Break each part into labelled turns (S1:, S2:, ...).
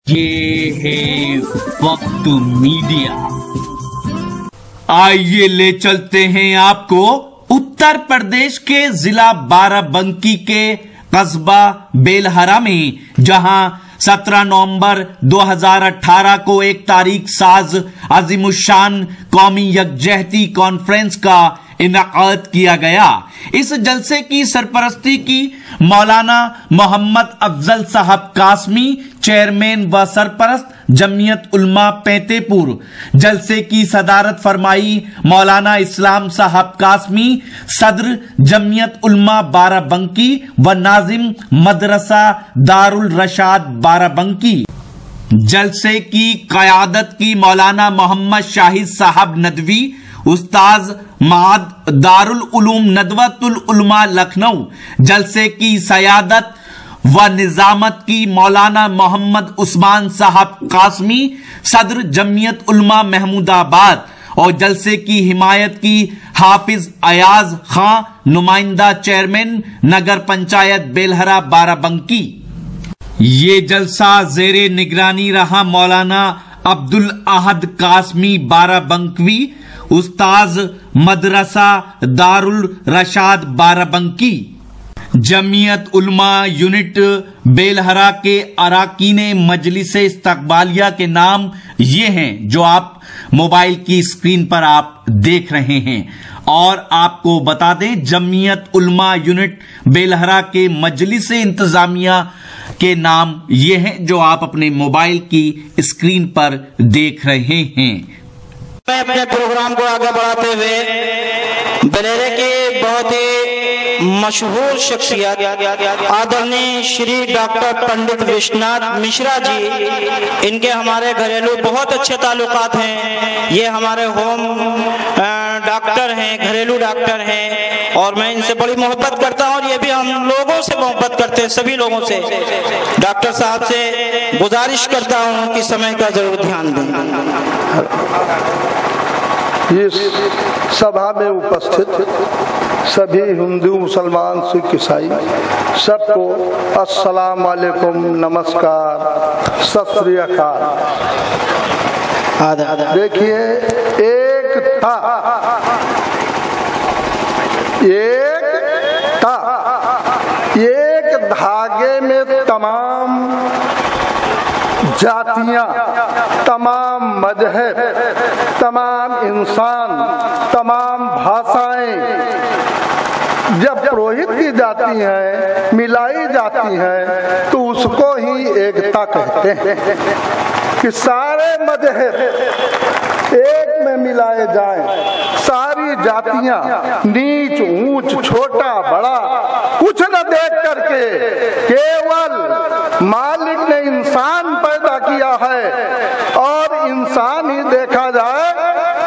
S1: ये है वक्त मीडिया। आइए ले चलते हैं आपको उत्तर प्रदेश के जिला बाराबंकी के कस्बा बेलहरा में, जहां 17 नवंबर 2018 को एक तारीख साज अजीमुशान कौमी यकजहती कॉन्फ्रेंस का इनाकाद किया गया। इस जलसे की सरपरस्ती की मौलाना मोहम्मद अफजल साहब कासमी, चेयरमैन व सरपरस्त जमीयत उलमा पैंतेपुर। जलसे की सदारत फरमाई मौलाना इस्लाम साहब कासमी, सदर जमीयत उलमा बाराबंकी व नाजिम मदरसा दारुल रशाद बाराबंकी। जलसे की कयादत की मौलाना मोहम्मद शाहिद साहब नदवी, उस्ताज माद दारुल उलूम नदवतुल उलमा लखनऊ। जलसे की सयादत व निजामत की मौलाना मोहम्मद उस्मान साहब कासमी, सदर जमीयत उलमा महमूदाबाद। और जलसे की हिमायत की हाफिज अयाज खां, नुमाइंदा चेयरमैन नगर पंचायत बेलहरा बाराबंकी। ये जलसा जेरे निगरानी रहा मौलाना अब्दुल अहद कासमी बाराबंकवी, उस्ताज मदरसा दारुल रशाद बाराबंकी। जमीयत उलमा यूनिट बेलहरा के अराकीने मजलिस इस्तकबालिया के नाम ये हैं जो आप मोबाइल की स्क्रीन पर आप देख रहे हैं। और आपको बता दें, जमीयत उलमा यूनिट बेलहरा के मजलिस इंतजामिया के नाम ये हैं जो आप अपने मोबाइल की स्क्रीन पर देख रहे हैं।
S2: मैं अपने प्रोग्राम को आगे बढ़ाते हुए बरेली के बहुत ही मशहूर शख्सियत आदरणीय श्री डॉक्टर पंडित विश्वनाथ मिश्रा जी, इनके हमारे घरेलू बहुत अच्छे ताल्लुकात हैं। ये हमारे होम डॉक्टर हैं, घरेलू डॉक्टर हैं, और मैं इनसे बड़ी मोहब्बत करता हूं और ये भी हम लोगों से मोहब्बत करते हैं, सभी लोगों से। डॉक्टर साहब से गुजारिश करता हूं कि समय का जरूर ध्यान दें।
S3: इस सभा में उपस्थित सभी हिंदू, मुसलमान, सिख, ईसाई सबको अस्सलाम वालेकुम, नमस्कार, सत श्री अकाल। देखिए, एक धागे में तमाम जातियां, तमाम मजहब, तमाम इंसान, तमाम भाषाएं जब प्रोहित की जाती हैं, मिलाई जाती हैं, तो उसको ही एकता कहते हैं कि सारे मजहब एक में मिलाए जाएं, सारी जातियां नीच ऊंच छोटा बड़ा कुछ न देख करके केवल मालिक ने इंसान पैदा किया है और इंसान ही देखा जाए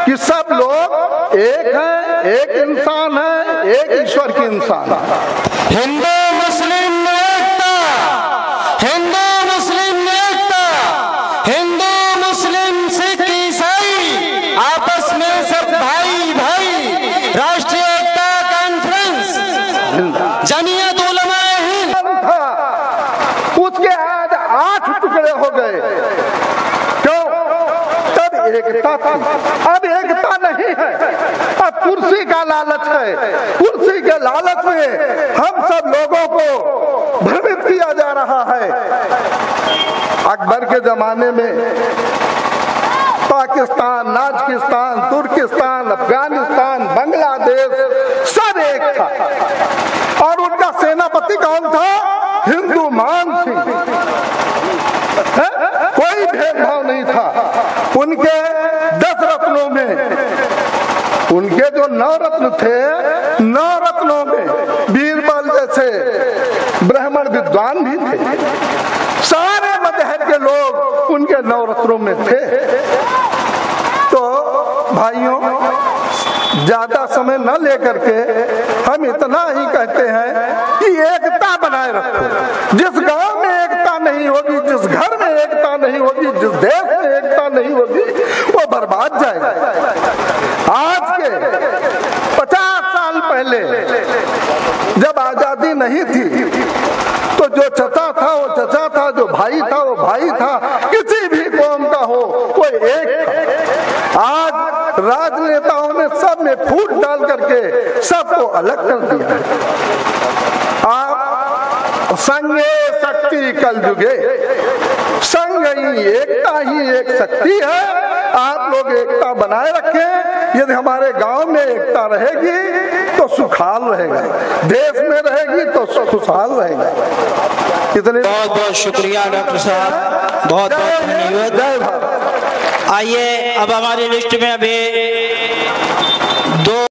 S3: कि सब लोग एक हैं, एक इंसान है, एक ईश्वर की इंसान है।
S2: हिंदू मुस्लिम में एकता, हिंदू मुस्लिम में एकता, हिंदू मुस्लिम सिख ईसाई आपस में सब भाई भाई। राष्ट्रीय एकता कॉन्फ्रेंस जमीयत उलमा हिंद
S3: था, उसके आज 8 टुकड़े हो गए। क्यों? तब एकता थी, अब एकता नहीं है। अब कुर्सी का लालच है, कुर्सी के लालच में हम सब लोगों को भ्रमित किया जा रहा है। अकबर के जमाने में पाकिस्तान, नाजिकिस्तान, तुर्किस्तान, अफगानिस्तान, बांग्लादेश सब एक था और उनका सेनापति कौन था? हिंदू मान सिंह। कोई भेदभाव नहीं था। उनके 10 रत्नों में, उनके जो 9 रत्न थे, 9 रत्नों में बीरबल जैसे ब्राह्मण विद्वान भी थे। सारे मजहब के लोग उनके 9 रत्नों में थे। तो भाइयों, ज्यादा समय न लेकर के हम इतना ही कहते हैं कि एकता बनाए रखो। जिस गांव में एकता नहीं होगी, जिस घर में एकता नहीं होगी, जिस देश में एकता नहीं होगी, वो बर्बाद जाएगा। आज के 50 साल पहले जब आजादी नहीं थी, तो जो चचा था वो चचा था, जो भाई था, वो भाई था, किसी भी कौम का हो, कोई एक था। आज राजनेताओं ने सब में फूट डाल करके सबको अलग कर दिया है। आप संगे शक्ति कल जुगे, संग ही एकता ही एक शक्ति है। आप लोग एकता बनाए रखें। यदि हमारे गांव में एकता रहेगी तो सुखाल रहेगा, देश में रहेगी तो खुशहाल रहेगा। इतने
S2: बहुत बहुत शुक्रिया डॉक्टर साहब, बहुत बहुत धन्यवाद।
S3: जय भारत।
S2: आइए अब हमारी लिस्ट में अभी